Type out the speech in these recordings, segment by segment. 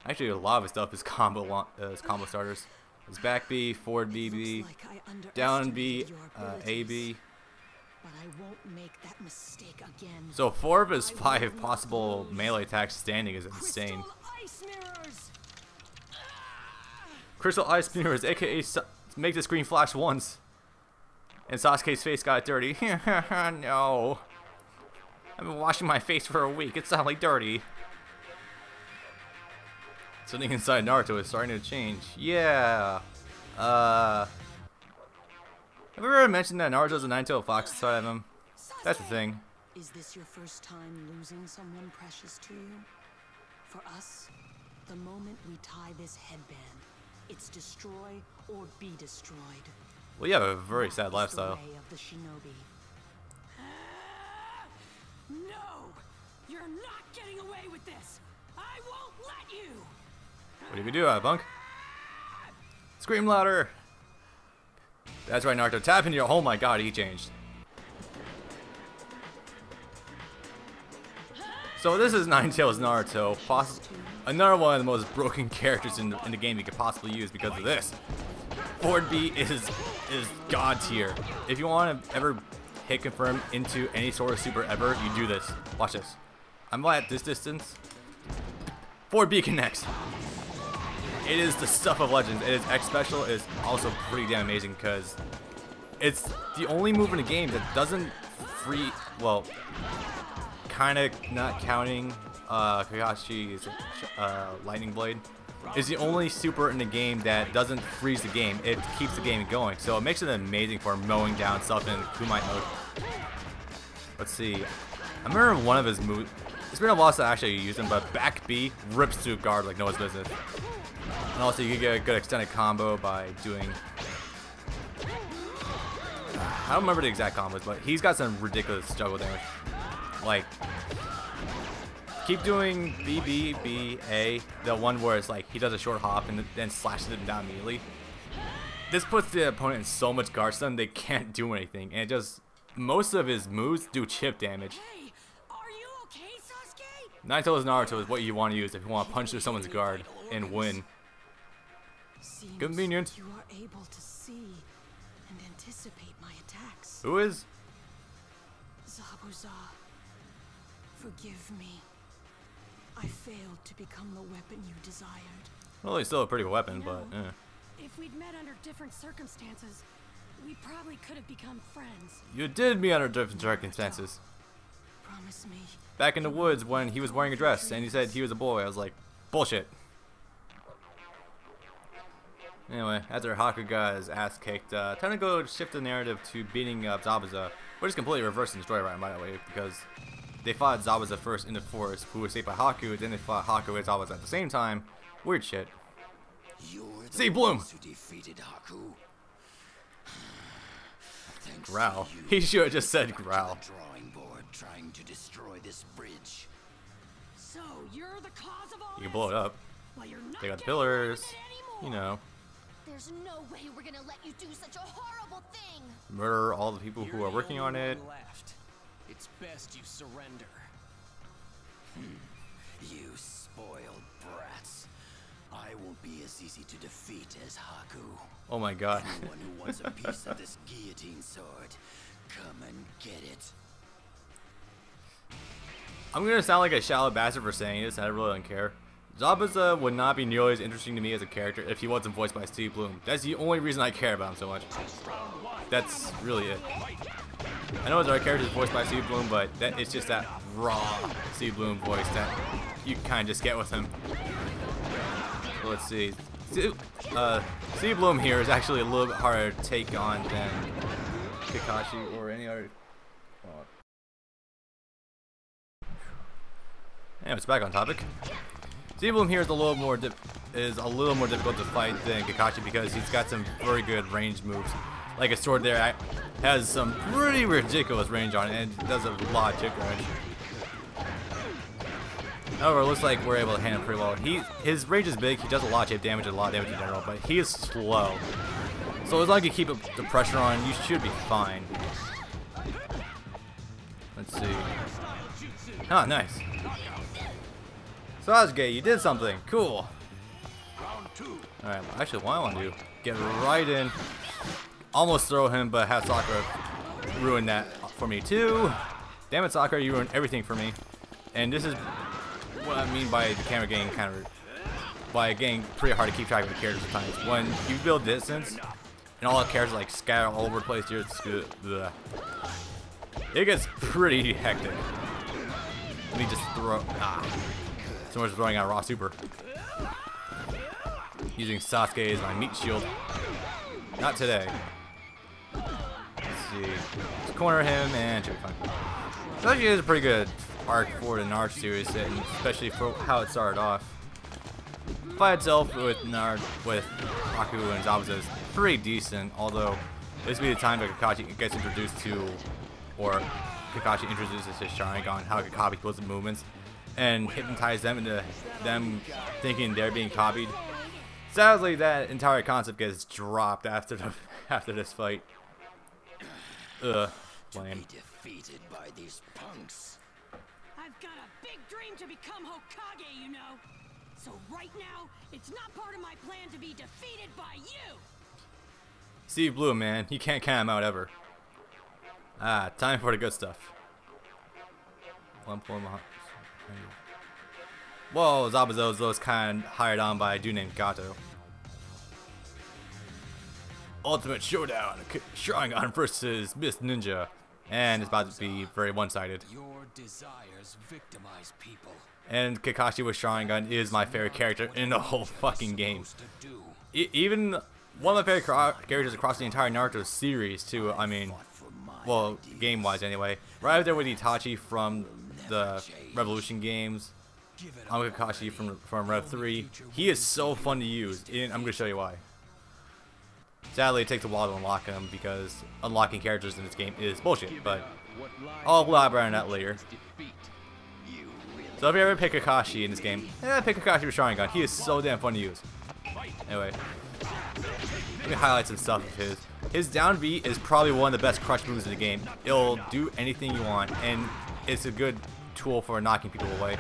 Actually, a lot of his stuff is combo starters. His back B, forward BB, down B, AB. But I won't make that mistake again. So 4 of his 5 possible melee attacks standing is insane. Crystal Ice Mirrors, aka make the screen flash once. And Sasuke's face got dirty. No. I've been washing my face for a week. It's not like dirty. Something inside Naruto is starting to change. Yeah. Have we ever mentioned that Naruto's a nine-tailed fox inside of him? That's the thing. Is this your first time losing someone precious to you? For us, the moment we tie this headband, it's destroy or be destroyed. Well, you have a very sad lifestyle. The way of the shinobi. No! You're not getting away with this! I won't let you! What do you do, punk? Scream louder! That's right, Naruto. Tap into your. Oh my god, he changed. So this is Nine-Tails Naruto. Another one of the most broken characters in the game you could possibly use because of this. Forward B is god tier. If you want to ever hit confirm into any sort of super ever, you do this. Watch this. I'm at this distance. Forward B connects. It is the stuff of legends. Its X special is also pretty damn amazing because it's the only move in the game that doesn't free. Well, kind of not counting Kakashi's Lightning Blade. Is the only super in the game that doesn't freeze the game. It keeps the game going. So it makes it amazing for mowing down stuff in Kumite mode. Let's see. I remember one of his moves. It's been a while since I actually used him, but back B rips through guard like no one's business. And also you can get a good extended combo by doing... I don't remember the exact combos, but he's got some ridiculous juggle damage. Like, keep doing B, B, B, A, the one where it's like he does a short hop and then slashes them down immediately. This puts the opponent in so much guard stun they can't do anything, and it just... Most of his moves do chip damage. Hey, are you okay, Sasuke? Nine-Tails Naruto is what you want to use if you want to punch through someone's guard and win. Seems Convenient. You are able to see and anticipate my attacks. Who is? Zabuza, forgive me. I failed to become the weapon you desired. Well, he's still a pretty good weapon, You know, but if we'd met under different circumstances, we probably could have become friends. you did me under different circumstances. Promise me. Back in the woods when he was wearing a dress and he said he was a boy, I was like, bullshit. Anyway, after Haku got his ass kicked, time to go shift the narrative to beating Zabuza. We're just completely reversing the story right, by the way, because they fought Zabuza first in the forest, who was saved by Haku, then they fought Haku and Zabuza at the same time. Weird shit. Steve Blum! Who defeated Haku? Thanks Growl. to you, He should have just said back to growl. the drawing board trying to destroy this bridge. So you're the cause of all You can blow it up. Well, you're not They got the getting away pillars. with it You anymore. know, There's no way we're gonna let you do such a horrible thing. murder all the people who are working on it. Left. It's best you surrender. You spoiled brats. I won't be as easy to defeat as Haku. Oh my god. Anyone who wants a piece of this guillotine sword, come and get it. I'm gonna sound like a shallow bastard for saying this, and I really don't care. Zabuza would not be nearly as interesting to me as a character if he wasn't voiced by Steve Blum. That's the only reason I care about him so much. That's really it. I know his other character is voiced by Steve Blum, but it's just that raw Steve Blum voice that you kind of just get with him. So let's see. Steve Blum here is actually a little bit harder to take on than Kakashi or any other. Anyway, it's back on topic. Steve Blum here is a little more difficult to fight than Kakashi because he's got some very good range moves. Like a sword there has some pretty ridiculous range on it and does a lot of chip damage. However, it looks like we're able to handle him pretty well. His range is big, he does a lot of chip damage and a lot of damage in general, but he is slow. So as long as you keep the pressure on, you should be fine. Let's see. Ah, nice. Sasuke, you did something. Cool. Alright, actually, what I want to do, get right in. Almost throw him, but have Sakura ruin that for me too. Damn it, Sakura, you ruined everything for me. And this is what I mean by the camera getting kind of, by getting pretty hard to keep track of the characters at times. When you build distance, and all the characters like scatter all over the place, it gets pretty hectic. Let me just throw. Someone's throwing out raw super. Using Sasuke as my meat shield. Not today. Let's see. Let's corner him and should be fine. Sasuke is a pretty good arc for the Naruto series, and especially for how it started off. Fight itself with Haku and Zabuza is pretty decent, although this will be the time that Kakashi gets introduced to, or Kakashi introduces his Sharingan, how Kakashi pulls the movements, and hypnotize them into them thinking they're being copied. Sadly, that entire concept gets dropped after this fight. Lame. To be defeated by these punks. I've got a big dream to become Hokage, you know. So right now, it's not part of my plan to be defeated by you. Steve Blum, man, you can't count him out ever. Time for the good stuff. One point behind. Whoa, Zabuza was kind of hired on by a dude named Gato. Ultimate Showdown, Sharingan versus Miss Ninja, and it's about to be very one-sided. Your desires victimize people. And Kakashi with Sharingan is my favorite character in the whole fucking game. Even one of my favorite characters across the entire Naruto series too. I mean, well, game-wise anyway. Right up there with Itachi from the Revolution games. I'm Kakashi from Rev 3. He is so fun to use, and I'm gonna show you why. Sadly, it takes a while to unlock him because unlocking characters in this game is bullshit, but I'll elaborate on that later. So if you ever pick Kakashi in this game, pick Kakashi with Sharingan. He is so damn fun to use. Anyway, let me highlight some stuff of his. His down B is probably one of the best crush moves in the game. It'll do anything you want, and it's a good tool for knocking people away.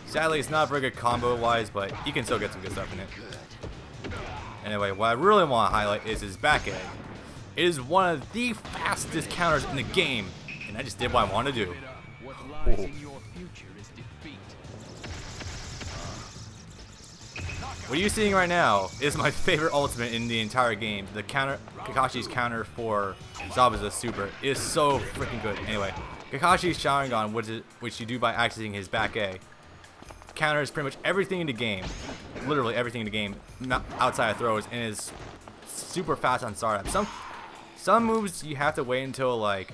Sadly, it's not very good combo-wise, but you can still get some good stuff in it. Anyway, what I really want to highlight is his back egg. It is one of the fastest counters in the game, and I just did what I wanted to do. Ooh. What you're seeing right now is my favorite ultimate in the entire game. The counter, Kakashi's counter for Zabuza's super, is so freaking good. Anyway, Kakashi's Sharingan, which you do by accessing his back A, counters pretty much everything in the game, literally everything in the game, outside of throws, and is super fast on startup. Some moves you have to wait until like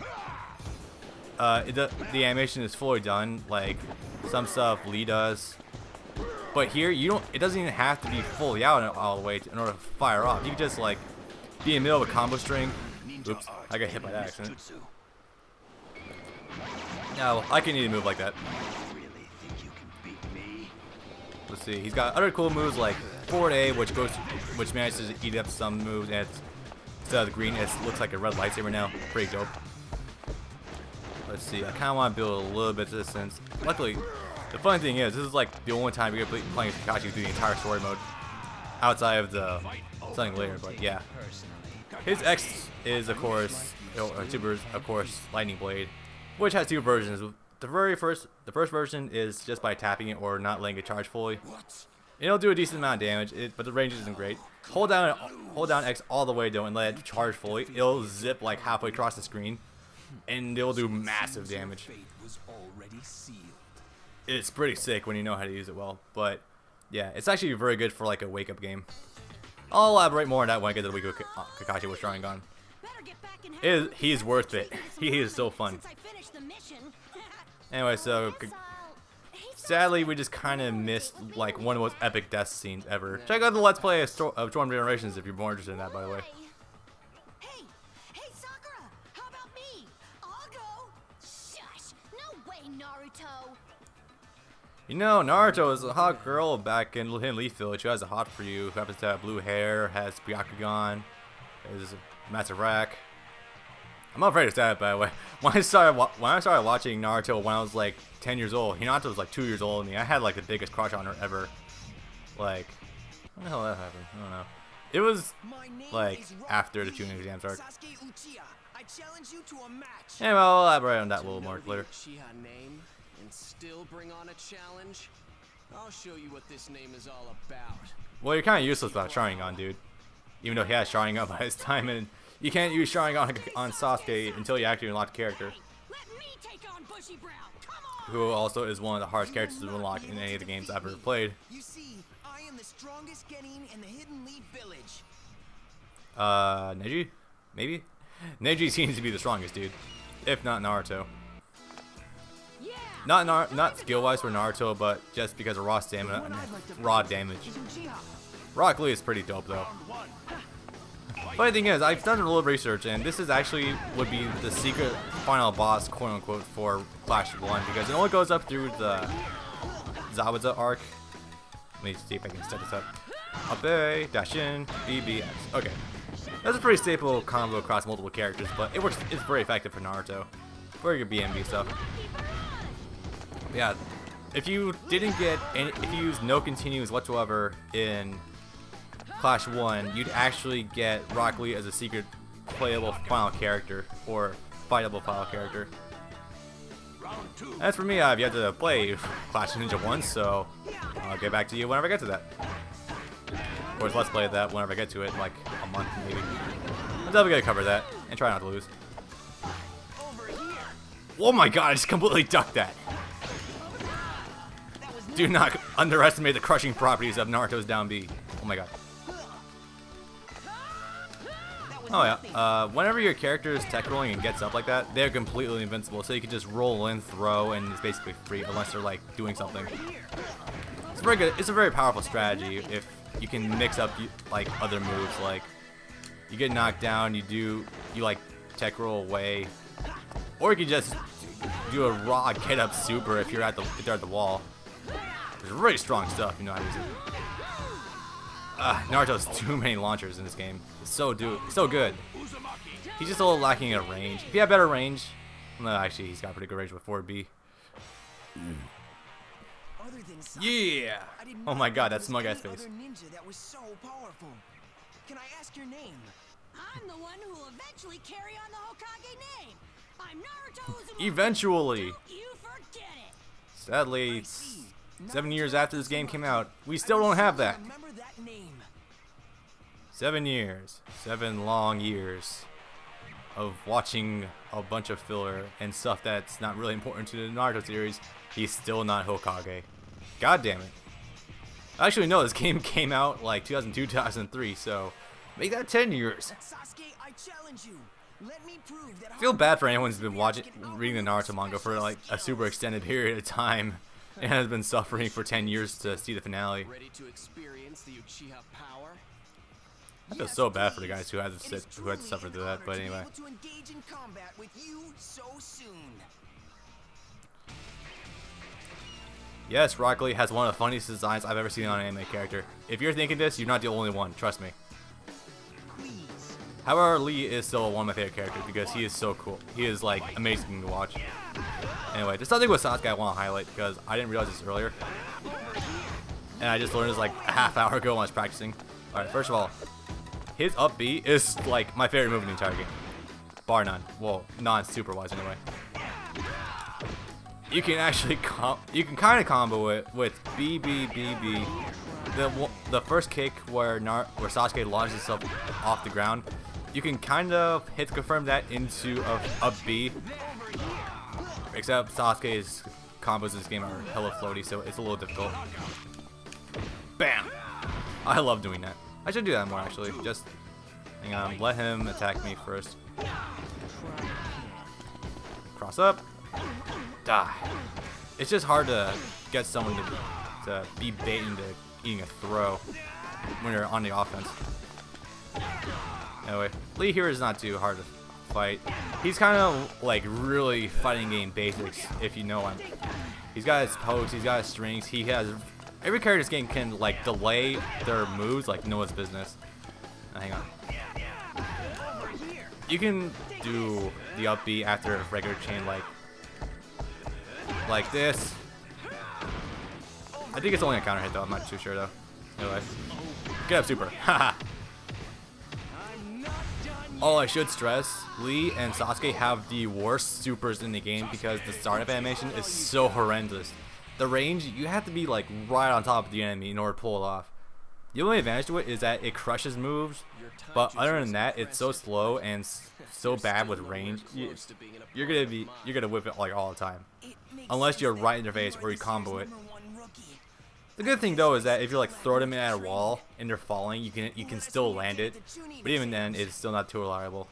the animation is fully done, like some stuff Lee does. But here, you don't. It doesn't even have to be fully out all the way in order to fire off. You can just like be in the middle of a combo string. Oops, I got hit by that accident. No, I can even move like that. Let's see. He's got other cool moves like forward A, which manages to eat up some moves, and instead of the green, it looks like a red lightsaber now. Pretty dope. Let's see. I kind of want to build a little bit of distance. Luckily. The funny thing is, this is like the only time you're playing Kakashi through the entire story mode, outside of the something later. But yeah, his X is of course, super is of course Lightning Blade, which has two versions. The first version is just by tapping it or not letting it charge fully. It'll do a decent amount of damage, but the range isn't great. Hold down X all the way though and let it charge fully. It'll zip like halfway across the screen, and it'll do massive damage. It's pretty sick when you know how to use it well, but yeah, it's actually very good for like a wake-up game. I'll elaborate more on that when I get to the week of Kakashi with Sharingan. He's worth it. He is so fun. Anyway, so sadly we just kind of missed like one of the most epic death scenes ever. Check out the Let's Play of Storm Generations if you're more interested in that, by the way. Hey, Sakura, how about me? I'll go. Shush! No way, Naruto. You know, Naruto is a hot girl back in Leaf Village who has a hot for you, who happens to have blue hair, has Byakugan, is a massive rack. I'm not afraid to say that, by the way. When I started watching Naruto when I was like 10 years old, Hinata was like 2 years older than me. I had like the biggest crush on her ever. Like, when the hell that happened? I don't know. It was like after the tuning exam started. Anyway, I'll elaborate on that a little more later. Name and still bring on a challenge? I'll show you what this name is all about. Well, you're kind of useless without Sharingan, dude. Even though he has Sharingan by his time, and you can't use Sharingan on Sasuke until you actually unlock the character. Let me take on Bushy Brow. Come on. Who also is one of the hardest characters to unlock in any of the games I've ever played. You see, I am the strongest genin in the Hidden Leaf Village. Neji? Maybe? Neji seems to be the strongest, dude. If not Naruto. Yeah. Not skill-wise for Naruto, but just because of raw stamina and raw damage. Rock Lee is pretty dope, though. Funny thing is, I've done a little research, and this is actually would be the secret final boss, quote-unquote, for Clash 1, because it only goes up through the Zabuza arc. Let me see if I can set this up. Up A, dash in, BBX. Okay. That's a pretty staple combo across multiple characters, but it works. It's very effective for Naruto. For your BMB stuff. Yeah. If you didn't get any, if you used no continues whatsoever in Clash 1, you'd actually get Rock Lee as a secret playable final character, or fightable final character. As for me, I've yet to play Clash Ninja 1, so I'll get back to you whenever I get to that. Or let's play that whenever I get to it, in like a month maybe. I'm definitely gonna cover that, and try not to lose. Oh my god, I just completely ducked that. Do not underestimate the crushing properties of Naruto's down B. Oh my god. Oh yeah, whenever your character is tech rolling and gets up like that, they're completely invincible, so you can just roll in, throw, and it's basically free unless they're like doing something. It's very good. It's a very powerful strategy if you can mix up like other moves, like you get knocked down, you like tech roll away, or you can just do a raw get up super if you're at the wall. There's really strong stuff, you know how to use it. Naruto has too many launchers in this game. It's so good. He's just a little lacking in range. If he had better range, no, actually he's got pretty good range with 4B. Yeah. Oh my god, that smug ass face. Can I ask your name? I'm the one who will eventually carry on the Hokage name. I'm Naruto Uzumaki. Eventually. Don't you forget it. Sadly, 7 years after this game came out, we still don't have that. Remember that name. 7 years. 7 long years of watching a bunch of filler and stuff that's not really important to the Naruto series. He's still not Hokage. God damn it. Actually, no, this game came out like 2002, 2003, so make that 10 years. Sasuke, I challenge you. Let me prove that I feel bad for anyone who's been reading the Naruto manga for like a super extended period of time and has been suffering for 10 years to see the finale. Ready to experience the Uchiha power? I feel so bad for the guys who had to suffer through that, but anyway. To engage in combat with you so soon. Yes, Rock Lee has one of the funniest designs I've ever seen on an anime character. If you're thinking this, you're not the only one, trust me. However, Lee is still one of my favorite characters because he is so cool. He is like amazing to watch. Anyway, there's something with Sasuke I want to highlight because I didn't realize this earlier. And I just learned this like a half hour ago when I was practicing. Alright, first of all, his up B is like my favorite move in the entire game. Bar none. Well, non-super wise anyway. You can actually kind of combo it with BBBB. The first kick where Sasuke launches himself off the ground, you can kind of hit confirm that into a B. Except Sasuke's combos in this game are hella floaty, so it's a little difficult. Bam! I love doing that. I should do that more actually. Just hang on, let him attack me first. Cross up. Die. It's just hard to get someone to be bait into eating a throw when you're on the offense. Anyway, Lee here is not too hard to fight. He's kind of like really fighting game basics if you know him. He's got his pokes, he's got his strings, he has every character in this game can like delay their moves like no one's business. Now, hang on. You can do the up B after a regular chain like this. I think it's only a counter hit though, I'm not too sure though. Anyway. Get up super. Haha. Oh, I should stress, Lee and Sasuke have the worst supers in the game because the startup animation is so horrendous. The range, you have to be like right on top of the enemy in order to pull it off. The only advantage to it is that it crushes moves, but other than that, it's so slow and so bad with range. You're gonna whip it like all the time, unless you're right in their face or you combo it. The good thing though is that if you like throw them in at a wall and they're falling, you can still land it, but even then, it's still not too reliable.